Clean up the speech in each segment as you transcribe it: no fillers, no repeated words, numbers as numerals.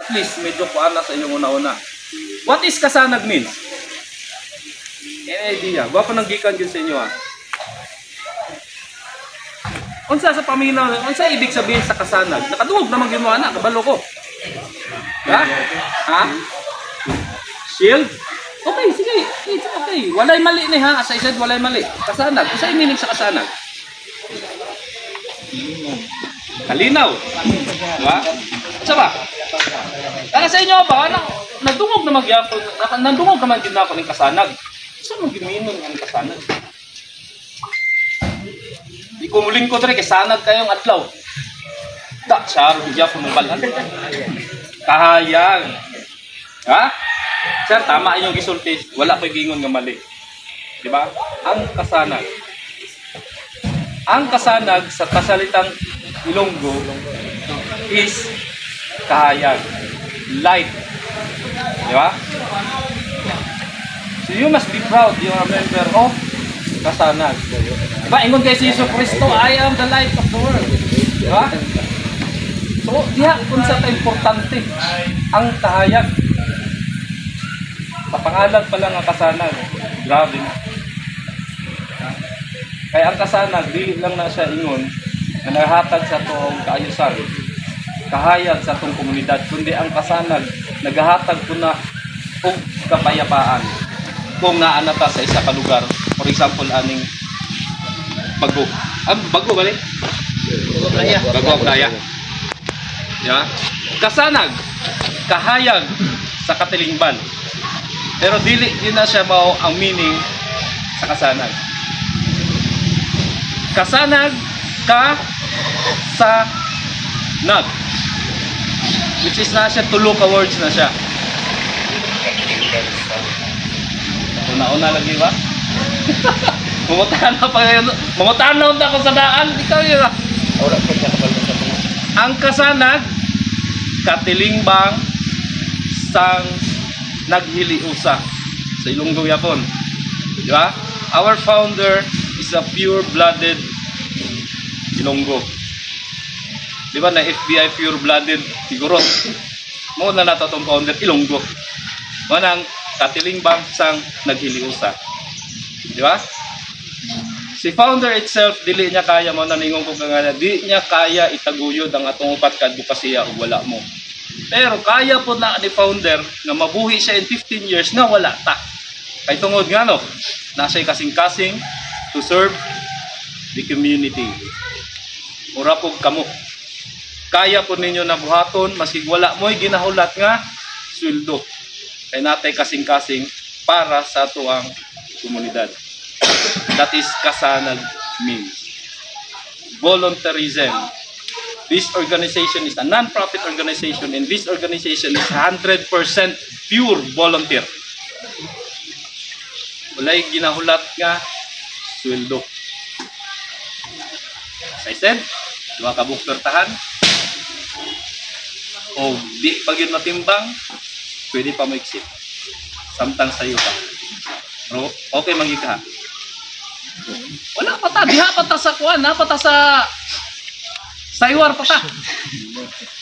Please, medyo kuan na sa inyong una-una. What is kasanag means? Any idea? Gwapo nang gikan yun sa inyo ha. Unsa sa paminaw, unsa ibig sabihin sa kasanag? Nakadungog naman yun mo anak, kabalo ko. Ha? Ha? Shield? Okay, sige. It's okay. Walay mali ni ha. As I said, walay mali. Kasanag. Unsa yung meaning sa kasanag? Kalinaw. Diba? Unsa ba? Para sa inyo ba, nandungog naman gyapon, nandungog naman gid nako ning kasanag. Unsa man giminon ang kasanag? Di ko muling ko dre kay sanag kayong adlaw. Da, sar gyapon mo balan. Kahayag. Ha? Sir, tama inyong gisulti. Wala ko'y gingon nga mali. Di ba? Ang kasanag. Ang kasanag sa kasalitang Ilonggo is kahayag. Light. Di ba? So you must be proud you are a member of kasanag. Di ba? Ingon kay si Yesu Cristo, I am the light of the world. Di ba? So, diha kung sa importante ang kahayag. Sa pangalan pa lang ang kasanag. Grabe na. Kaya ang kasanag, dili lang na siya ingon na naghatag sa toong kaayusan, kahayag sa itong komunidad, kundi ang kasanag, naghahatag po na og kapayapaan kung naanata sa isa ka lugar. For example, aning Bago. Bago ba rin? Bago ang Playa. Yeah. Kasanag, kahayag sa katilingban. Pero dili din na siya mao ang meaning sa kasanag. Kasanag, sa nag, which is na siya tulo ka words na siya. Una-una lagi ba? Mamutahan na pa ngayon. Mamutahan na unta ko sa daan. Ikaw yun ah. Ang kasanag, katilingbang sang naghiliusa sa Ilonggo yapon. Di ba? Our founder is a pure-blooded Ilonggo. Di ba na FBI pure-blooded siguro? Mo na nato tong founder Ilonggo. Manang katilingbang sang naghiliusa. Di ba? Si founder itself dili niya kaya mo naningon ko nga di niya kaya itaguyod ang atong upat ka advokasya ug wala mo. Pero kaya po na ni founder nga mabuhi siya in 15 years na wala ta. Kay tungod nga no, nasa'y kasing-kasing to serve the community. Mura po kamo. Kaya po ninyo na buhaton maski wala mo'y ginahulat nga sweldo. Kay natay kasing-kasing para sa tuang komunidad. That is kasanag means. Voluntarism. This organization is a non-profit organization and this organization is 100% pure volunteer. Walay ginahulat nga sweldo. As I said, duha ka bukpertahan o di pag yun matimbang, pwede pa ma-exit. Samtang sayo pa. Bro, okay mangi ka. Wala pa ta, diha pa ta sa kuan, ha pa ta sa saywar pa ta.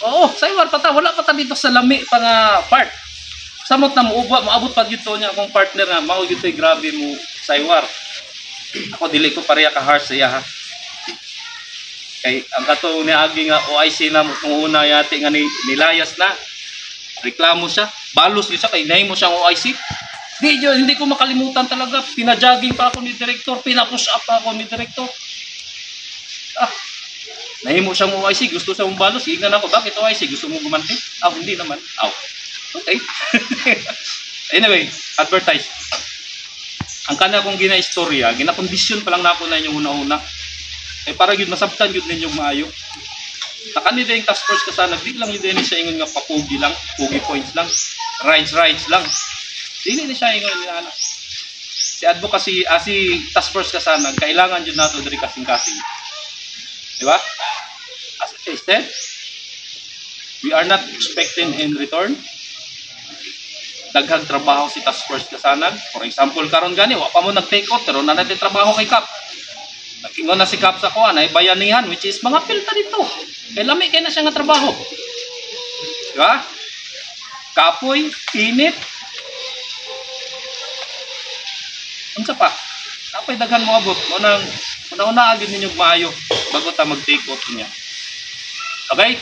Oo, saywar pa ta, wala pa ta dito sa lami pa nga part. Samot na maabot pa dito niya akong partner nga, mao gito grabe mo saywar. Ako dili ko pareha ka harsh siya ha. Kay ang kato ni agi nga OIC na mo una yati nga nilayas na. Reklamo siya, balos niya kay nahimo siyang OIC. Hindi ko makalimutan talaga. Pina-jogging pa ako ni director, pina-push up pa ako ni director. Nahimo siyang OIC, gusto siyang balos. Ingnan ako, bakit OIC? Gusto mo gumanti? Hindi naman. Okay. Anyway, advertise. Ang kana kong gina-istorya, gina-condition pa lang na ako na inyong una-una. Para yun, masabtan yun ninyong maayo. Nakani din yung task force kasanag, di lang yun din siya ingon nga papugi lang, pugi points lang, rides lang. Dili na siya ingon nila anak. Si advocacy, si task force kasanag, kailangan yun nato diri kasing-kasing. Diba? As I said, we are not expecting in return. Daghang trabaho si task force kasanag. For example, karon gani, wa pa mo nag-take out, pero na natin trabaho kay Kap. Nakingon na si Kap sa kuan, ay bayanihan, which is mga pilta dito. Kay lami kay na siya nga trabaho. Diba? Kapoy, init. Unsa pa? Kapoy daghan mo abot. Una agad ninyo maayo bago ta mag-take off niya. Okay?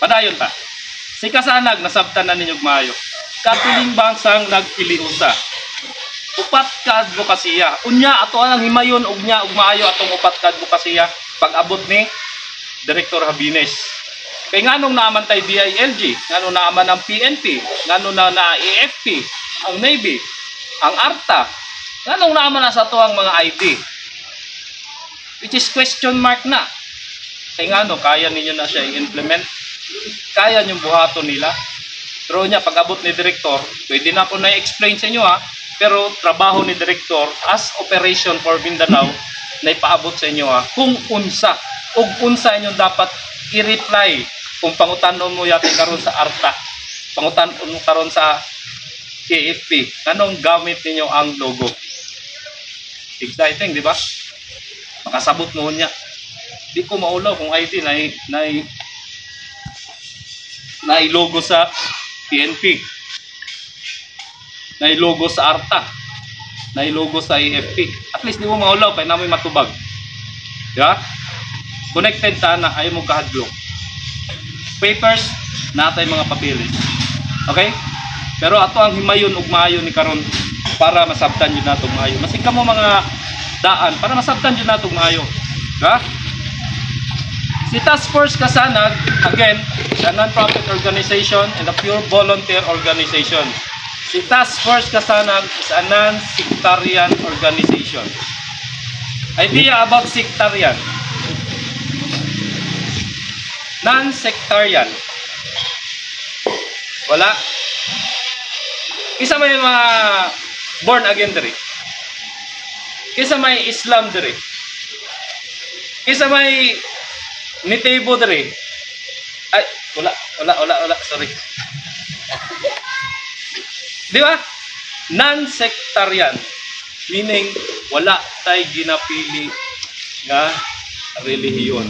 Padayon ta. Si kasanag nasabtan na ninyo maayo. Katiling bangsang nagpiliusa. Upat ka advokasya. Unya ato ang himayon ug nya ug maayo atong upat ka advokasya pag-abot ni Director Habines. Kay nganong naaman tay DILG, nganong naaman ang PNP, nganong na AFP, ang Navy, ang ARTA, nganong naaman na sa to ang mga ID. Which is question mark na. Kay ngano kaya ninyo na siya i-implement? Kaya niyong buhaton nila? Pero niya pag-abot ni Director, pwede na ko na-explain sa inyo ha. Pero trabaho ni Director as Operation for Mindanao na ipaabot sa inyo ha, kung unsa ug unsa inyo dapat i-reply kung pangutanon mo yate karon sa ARTA, pangutanon mo karon sa AFP, anong gamit ninyo ang logo. Exciting, di ba? Makasabot mo niya. Di ko maulaw kung ID na logo sa PNP, na logo sa ARTA, na logo sa AFP. At least di mo maulaw kay namoy matubag. Yeah? Connected ta na ay mo kahadlok. Papers natay mga papeles. Okay? Pero ato ang himayon ug maayo ni karon para masabtan jud nato maayo. Masig kamo mga daan para masabtan jud nato maayo. Ha? Si Task Force Kasanag, again, a non-profit organization and a pure volunteer organization. Si Task Force Kasanag is a non-sectarian organization. Idea about sectarian. Non-sectarian. Wala. Isa may mga born again diri. Isa may Islam diri. Isa may nitebo diri. Ay, wala, sorry. Di ba? Non-sectarian. Meaning, wala tay ginapili nga relihiyon.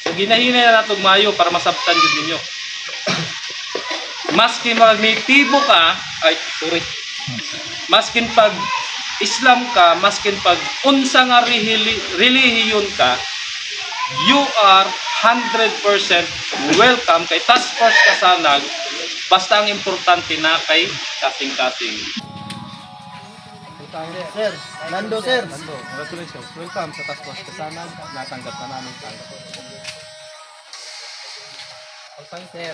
So, ginahinay na natong mayo para masabtan yun ninyo. Maskin magnitibo ka, maskin pag Islam ka, maskin pag unsa nga relihiyon ka, you are 100% welcome kay Task Force Kasanag. Basta ang importante na kay kasing-kasing. Sir, Lando sir. Congratulations. Welcome sa Task Force Kasanag. Natanggap na namin tanggap.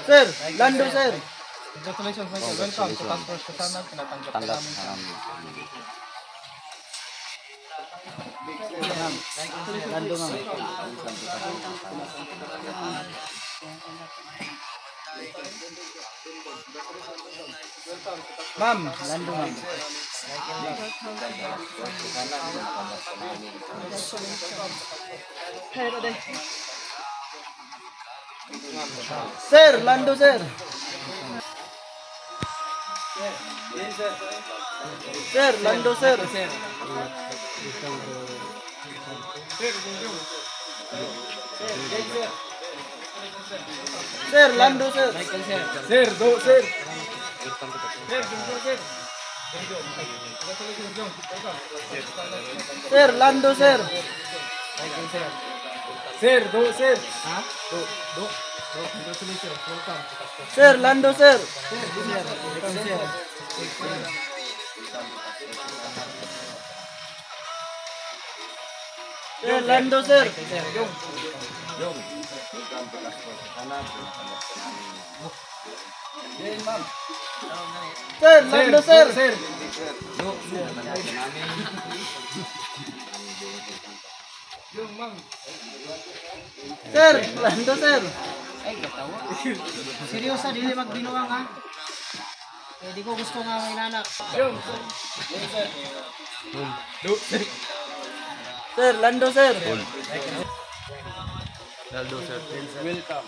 Sir, Lando sir. Congratulations, Michael. Welcome sa Task Force Kasanag. Natanggap na namin. Lando ma'am. Ma'am, Lando ma'am. Sir, Lando sir. Sir, Lando sir. Sir, Lando sir. Sir, do sir. Sir, Lando sir. Sir, do sir. Ha? Do. Congratulations. Welcome. Sir, Lando sir. Sir, Lando sir. Sir, Lando sir. Sir, Lando sir. Ay, katawa. Seryosa, dili magbinuang ha. Eh, di ko gusto nga may nanak. Sir, Lando sir. Naldo, sir. Welcome.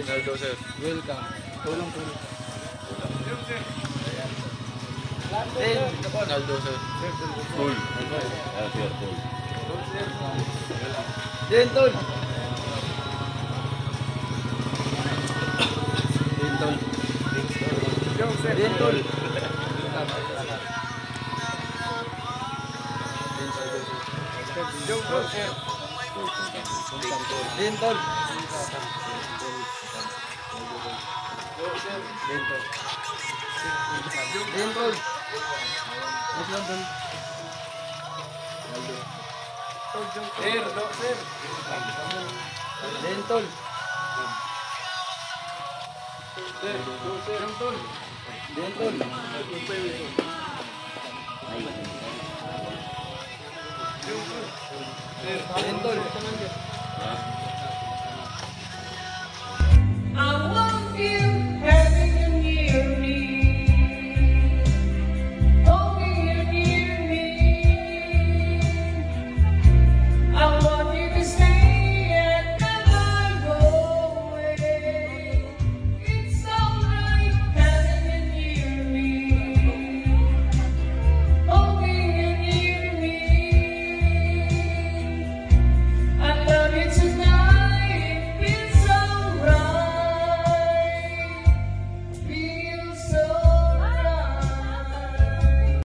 Naldo, sir. Welcome. Tulong. Naldo, sir. Then, tol. Dentol. Dentol. Dentol. Dentol. Dentol. Dentol.